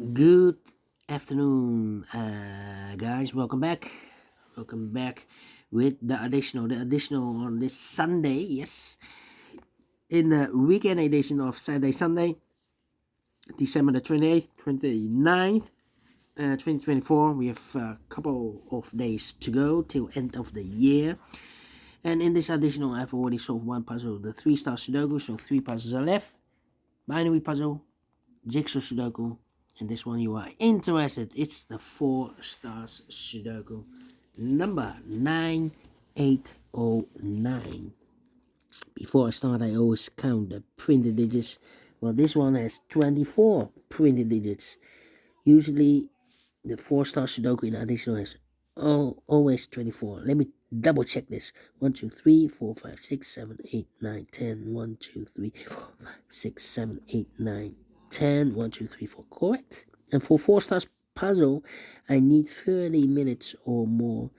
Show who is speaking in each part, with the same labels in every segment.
Speaker 1: Good afternoon, guys. Welcome back. Welcome back with the additional on this Sunday. Yes, in the weekend edition of Saturday Sunday, December the 28th, 29th, 2024. We have a couple of days to go till end of the year. And in this additional, I've already solved one puzzle, the 3-star Sudoku. So 3 puzzles are left. Binary puzzle, jigsaw Sudoku, and this one you are interested. It's the 4 stars Sudoku number 9809. Before I start, I always count the printed digits. Well, this one has 24 printed digits. Usually the 4 star Sudoku in additional has always 24. Let me double check this. 1 2 3 4 5 6 7 8 9 10. 1 2 3 4 5 6 7 8 9 10. 1 2 3 4. Correct. And for 4 stars puzzle, I need 30 minutes or more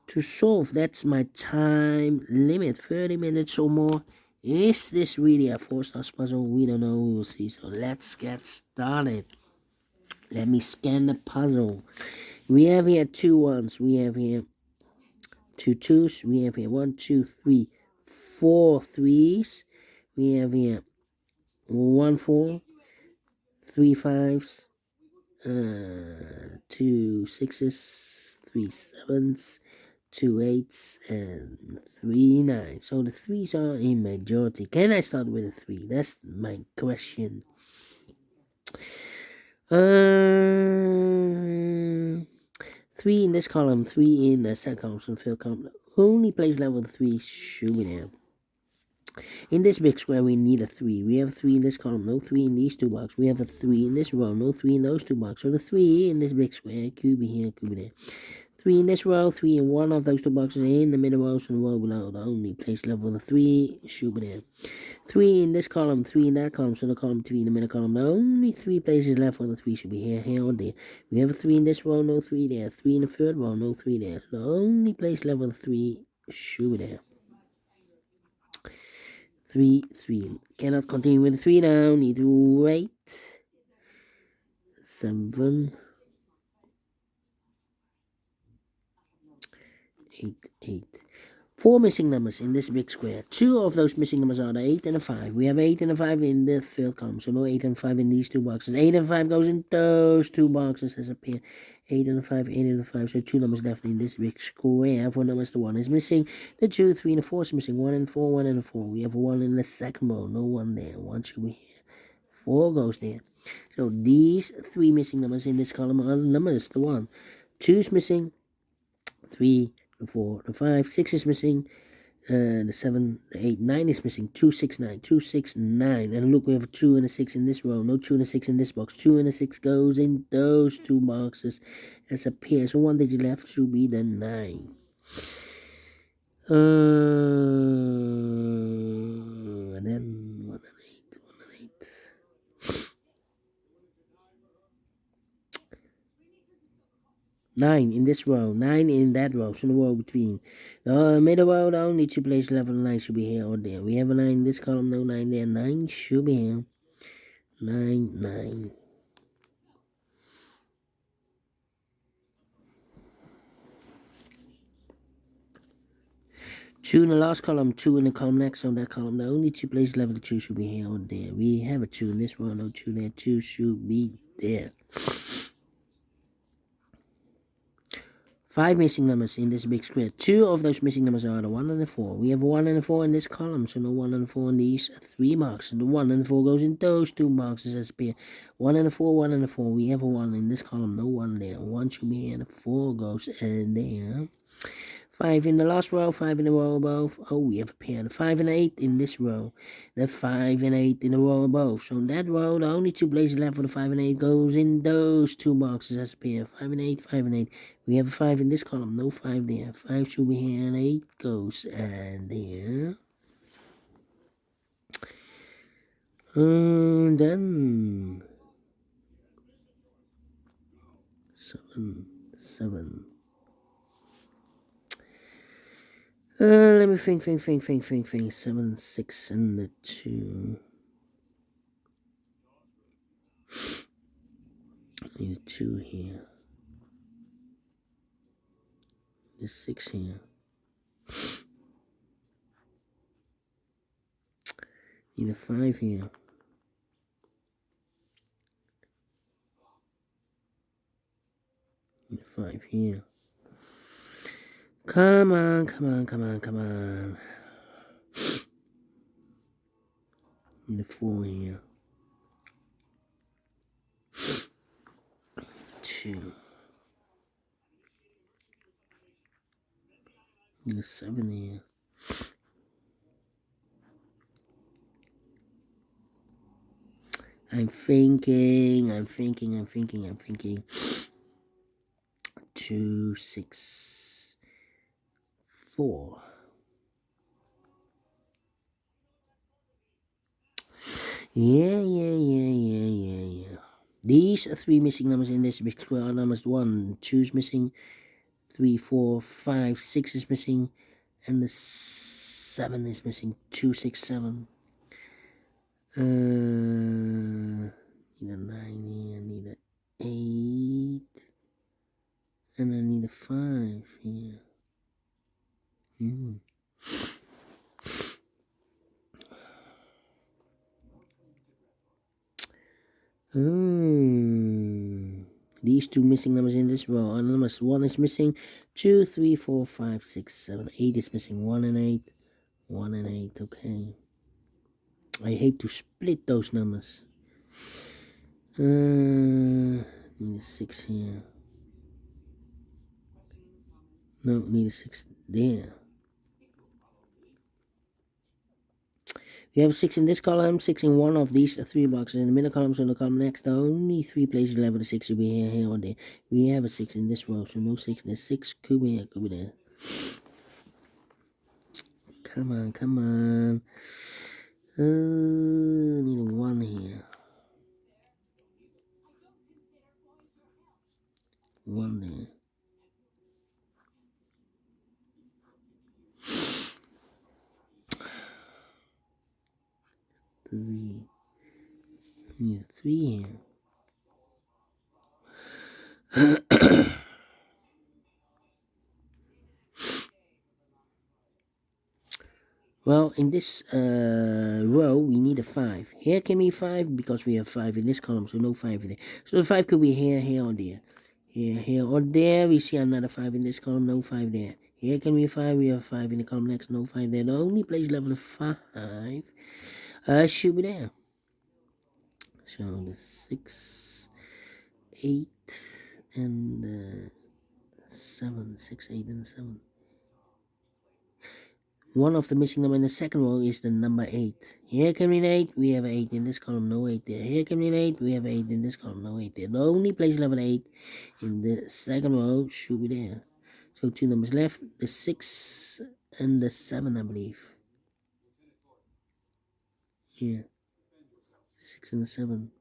Speaker 1: to solve. That's my time limit. 30 minutes or more. Is this really a 4 stars puzzle? We don't know. We will see. So let's get started. Let me scan the puzzle. We have here 2 ones. We have here 2 twos. We have here 1 2 3 4 threes. We have here 1 4, 3 fives, 2 sixes, 3 sevens, 2 eights, and 3 nines. So the threes are in majority. Can I start with a 3? That's my question. 3 in this column, 3 in the second column, so fill column. Only place level 3 should be there. In this big square, we need a 3. We have a 3 in this column, no 3 in these 2 boxes. We have a 3 in this row, no 3 in those 2 boxes. So the 3 in this big square could be here, could be there. 3 in this row, 3 in one of those 2 boxes. In the middle rows and the row below, the only place level the 3 should be there. 3 in this column, 3 in that column, so the column 3 in the middle column. The only 3 places left for the 3 should be here, here, or there. We have a 3 in this row, no 3 there. 3 in the third row, no 3 there. So the only place left for the 3 should be there. 3, 3. Cannot continue with 3 now. Need to wait. 7, 8, 8. 4 missing numbers in this big square. 2 of those missing numbers are the 8 and the 5. We have 8 and the 5 in the third column, so no 8 and 5 in these 2 boxes. 8 and 5 goes in those 2 boxes as a pair. 8 and the 5, 8 and the 5, so 2 numbers left in this big square. 4 numbers, the 1 is missing. The 2, 3, and the 4 is missing. 1 and 4, 1 and 4. We have a 1 in the second row, no 1 there. 1 should be here. 4 goes there. So these 3 missing numbers in this column are the numbers, the 1. 2 is missing. 3, the 4, the 5, 6 is missing. The 7, the 8, 9 is missing. 2, 6, 9, 2, 6, 9. And look, we have a 2 and a 6 in this row. No 2 and a 6 in this box. 2 and a 6 goes in those 2 boxes as a pair. So 1 digit left should be the 9. And then 1 and 8, 1 and 8. 9 in this row, 9 in that row, so the row between. The middle row, the only 2 places left for the 9 should be here or there. We have a 9 in this column, no 9 there. 9 should be here. 9, 9. 2 in the last column, 2 in the column next on that column. The only 2 places left for the 2 should be here or there. We have a 2 in this row, no 2 there. 2 should be there. 5 missing numbers in this big square. 2 of those missing numbers are the 1 and the 4. We have a 1 and a 4 in this column, so no 1 and 4 in these 3 boxes. The 1 and the 4 goes in those 2 boxes as a pair. 1 and a 4, 1 and a 4. We have a 1 in this column, no 1 there. 1 should be here, and the 4 goes in there. 5 in the last row, 5 in the row above. Oh, we have a pair. The 5 and 8 in this row. The 5 and 8 in the row above. So in that row, the only 2 places left for the 5 and 8 goes in those 2 boxes as a pair. 5 and 8, 5 and 8. We have a 5 in this column, no 5 there. 5 should be here, and 8 goes and there. Then 7, 7. Let me think. 7, 6, and the 2. Need a 2 here. Need a 6 here. Need a 5 here. Need a 5 here. Come on, come on, come on, come on. Need a 4 here. 2. Need a 7 here. I'm thinking. 2, 6, 4. Yeah. These are 3 missing numbers in this big square numbers. 1, 2 is missing. 3, 4, 5, 6 is missing. And the 7 is missing. 2, 6, 7. Need a 9 here. Need a 8. And I need a 5 here. These 2 missing numbers in this row are numbers. 1 is missing. 2, 3, 4, 5, 6, 7, 8 is missing. 1 and 8. 1 and 8. Okay. I hate to split those numbers. Need a 6 here. No, need a 6 there. We have 6 in this column, 6 in one of these 3 boxes. In the middle column, so the column next, only 3 places left with a 6 should be here, or there. We have a 6 in this row, so no 6 there. 6 could be here, could be there. Come on. Need a 1 here. 1 there. 3. Need a 3 here. Well, in this row, we need a 5. Here can be 5 because we have 5 in this column, so no 5 there. So the 5 could be here, or there. Here, or there. We see another 5 in this column, no 5 there. Here can be 5, we have 5 in the column next, no 5 there. The only place left with 5 should be there. So the 6, 8, and 7. 6, 8, and 7. One of the missing number in the second row is the number 8. Here can be an 8, we have an 8 in this column, no 8 there. Here can be an 8, we have an 8 in this column, no 8 there. The only place left with 8 in the second row should be there. So 2 numbers left, the 6 and the 7, I believe. Yeah, 6 and the 7.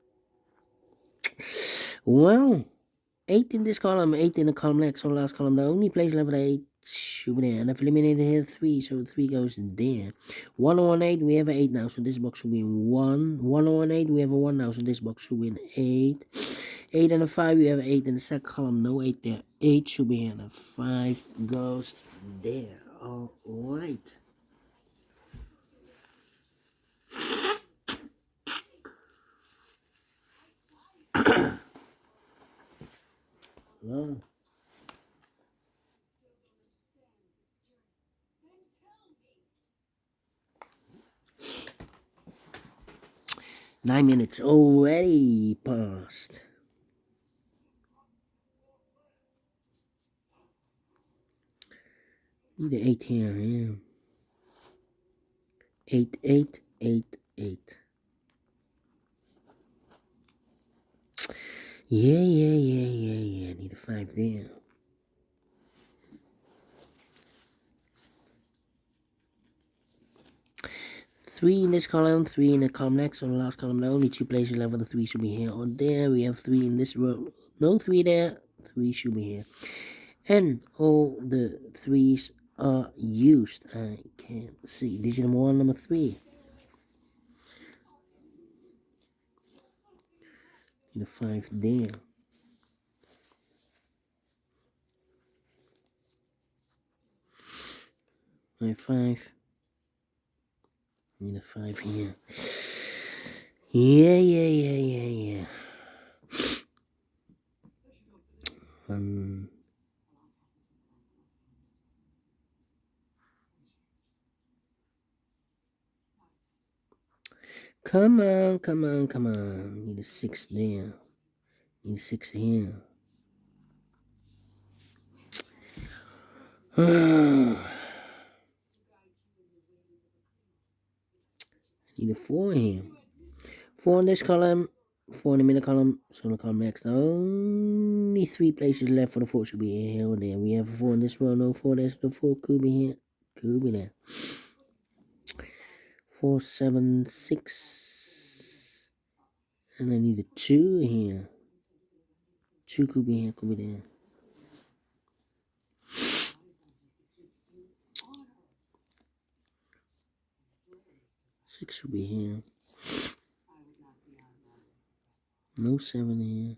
Speaker 1: Well, 8 in this column, 8 in the column next, so last column. The only place left with 8 should be there. And I've eliminated here 3, so 3 goes there. 1 on 8, we have an 8 now, so this box should be in 1. 1 on 8, we have a 1 now, so this box should be in 8. 8 and a 5, we have an 8 in the second column, no 8 there. 8 should be here, and a 5 goes there. All right. Well, nine minutes already passed. Need an 8 here, yeah. 8, 8, 8, 8. Yeah. Need a 5 there. 3 in this column, 3 in the column next, on the last column. The only 2 places left with the 3 should be here or there. We have 3 in this row. No 3 there. 3 should be here. And all the 3s are used. I can't see. Digit number 1, number 3. Need a 5 there. My 5. Need a 5 here. Yeah. Come on. Need a 6 there. Need a 6 here. Need a 4 here. 4 in this column. 4 in the middle column. So the column next. Only 3 places left for the 4 should be here or there. We have a 4 in this row. No 4. There's the 4. Could be here. Could be there. 4, 7, 6. And I need a 2 here. 2 could be here. Could be there. 6 should be here. No 7 here.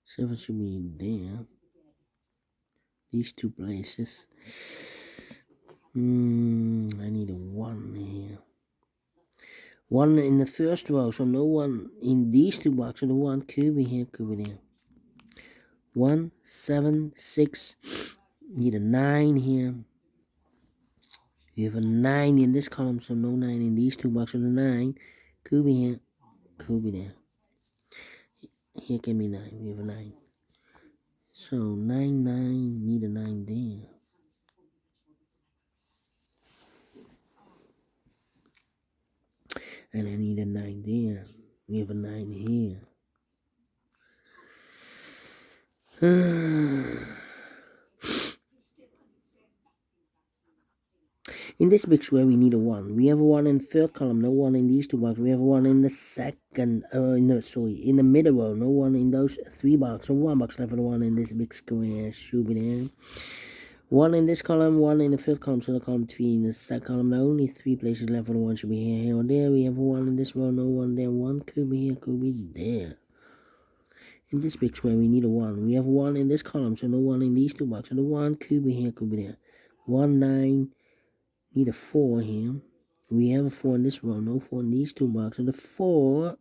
Speaker 1: 7 should be there. These 2 places. I need a 1 here. 1 in the first row, so no 1 in these 2 boxes. The 1 could be here, could be there. 1, 7, 6. Need a 9 here. We have a 9 in this column, so no 9 in these 2 boxes. The 9 could be here, could be there. Here can be 9. We have a 9. So 9, 9. Need a 9 there. And I need a 9 there. We have a 9 here. In this big square, we need a 1. We have a 1 in the third column, no 1 in these 2 boxes. We have a 1 in the second, in the middle row, no 1 in those 3 boxes. So 1 box left for the 1 in this big square. Should be there. 1 in this column, 1 in the third column, so the column 3 in the second column. There are only 3 places left for the 1 should be here or there. We have a 1 in this row, no 1 there. 1 could be here, could be there. In this big square, we need a 1. We have 1 in this column, so no 1 in these 2 boxes. So the 1 could be here, could be there. 1, 9. Need a 4 here. We have a 4 in this row, no 4 in these 2 boxes. So the 4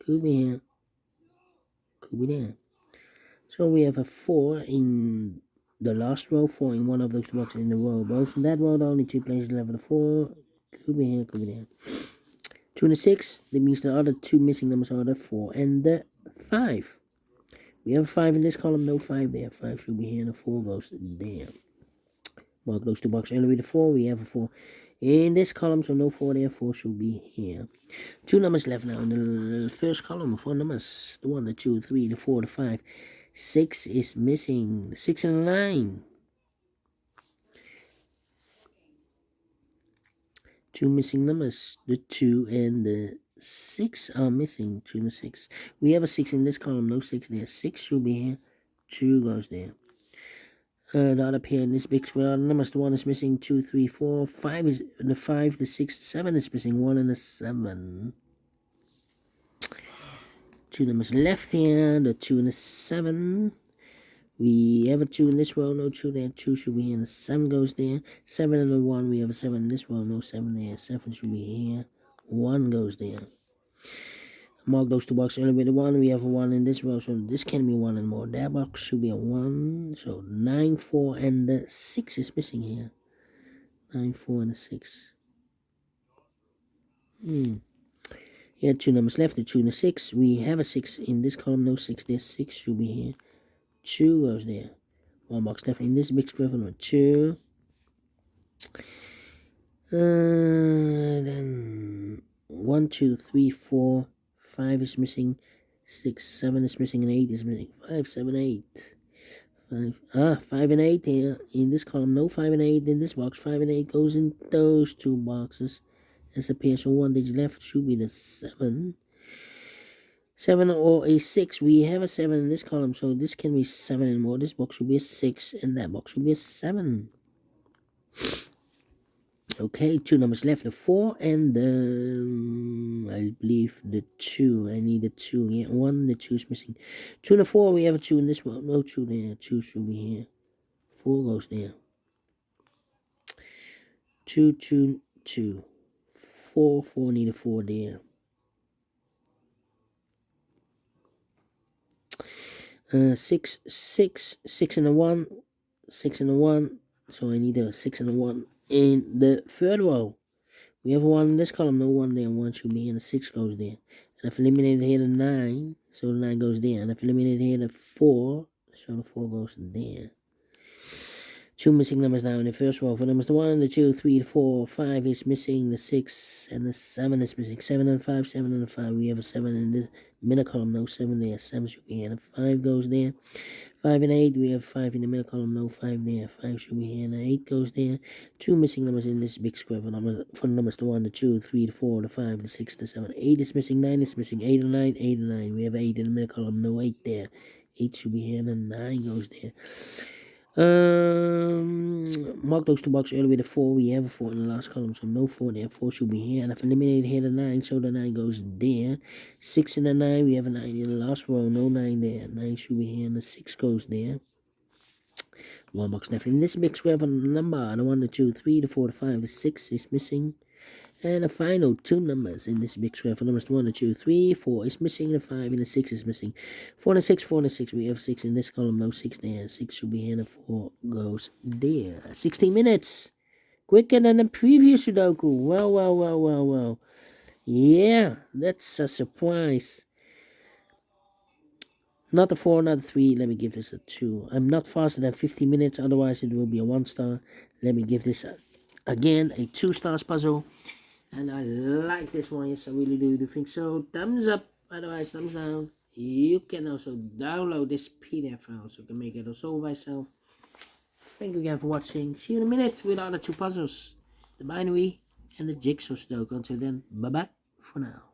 Speaker 1: could be here, could be there. So we have a 4 in the last row, 4 in one of those 2 boxes in the row. Both in that row, the only 2 places left for the 4 could be here, could be there. 2 and the 6, that means the other 2 missing numbers are the 4 and the 5. We have a 5 in this column, no 5 there. 5 should be here, and the 4 goes there. Mark those 2 boxes. Anyway, the 4, we have a 4 in this column, so no 4 there. 4 should be here. 2 numbers left now in the first column. 4 numbers. The 1, the 2, the 3, the 4, the 5. 6 is missing. 6 and 9. 2 missing numbers. The 2 and the 6 are missing. 2 and 6. We have a 6 in this column. No 6 there. 6 should be here. 2 goes there. The other pair in this big square, numbers, the 1 is missing, 2, 3, 4, 5 is the 5, the 6, 7 is missing, 1 and the 7. 2 numbers left here, the 2 and the 7. We have a 2 in this row, no 2 there, 2 should be here, and the 7 goes there. 7 and the 1, we have a 7 in this row, no 7 there, 7 should be here, 1 goes there. Mark those 2 boxes earlier with the 1. We have a 1 in this row, so this can be 1 and more. That box should be a 1. So 9, 4, and the 6 is missing here. 9, 4, and the 6. Here are 2 numbers left, the 2 and the 6. We have a 6 in this column, no 6 there. 6 should be here. 2 goes there. 1 box left in this big square for number 2. Then 1, 2, 3, 4. 5 is missing, 6, 7 is missing, and 8 is missing. 5, 7, 8. 5 and 8 here in this column. No 5 and 8 in this box. 5 and 8 goes in those 2 boxes as a pair. So 1 digit left should be the 7. 7 or a 6. We have a 7 in this column, so this can be 7 and more. This box should be a 6, and that box should be a 7. Okay, 2 numbers left, the 4 and the, I believe the 2. I need the 2. Yeah, 1, the 2 is missing. 2 and the 4, we have a 2 in this one. No 2 there. 2 should be here. 4 goes there. 2, 2, 2. 4, 4, need a 4 there. 6, 6, 6 and a 1, 6 and a 1. So I need a 6 and a 1 in the third row. We have 1 in this column, no 1 there, 1 should be, and the 6 goes there. And I've eliminated here the 9, so the 9 goes there. And I've eliminated here the 4, so the 4 goes there. 2 missing numbers now in the first row. For numbers the 1, the 2, 3, 4, 5 is missing, the 6 and the 7 is missing. 7 and 5, 7 and 5. We have a 7 in this middle column, no 7 there. 7 should be here, and 5 goes there. 5 and 8, we have 5 in the middle column, no 5 there. 5 should be here, and 8 goes there. 2 missing numbers in this big square for numbers the 1, the 2, 3, the 4, the 5, the 6, the 7. 8 is missing, 9 is missing. 8 and 9, 8 and 9. We have 8 in the middle column, no 8 there. 8 should be here, and then 9 goes there. Mark those 2 boxes earlier with a 4. We have a 4 in the last column, so no 4 there. 4 should be here, and I've eliminated here the 9, so the 9 goes there. 6 and the 9, we have a 9 in the last row, no 9 there. 9 should be here, and the 6 goes there. 1 box left. In this big square for the number, the 1, the 2, 3, the 4, the 5, the 6 is missing. And the final 2 numbers in this big square for numbers 1, 2, 3, 4 is missing, the 5 and the 6 is missing. 4 and 6, 4 and 6. We have 6 in this column, no 6 there. 6 should be here, and the 4 goes there. 16 minutes. Quicker than the previous Sudoku. Well. Yeah, that's a surprise. Not a 4, not a 3. Let me give this a 2. I'm not faster than 15 minutes, otherwise it will be a 1 star. Let me give this again a 2 stars puzzle. And I like this one, yes I really do think so. Thumbs up, otherwise thumbs down. You can also download this PDF file so you can make it also by yourself. Thank you again for watching. See you in a minute with the other 2 puzzles. The binary and the jigsaw Sudoku. Until then, bye bye for now.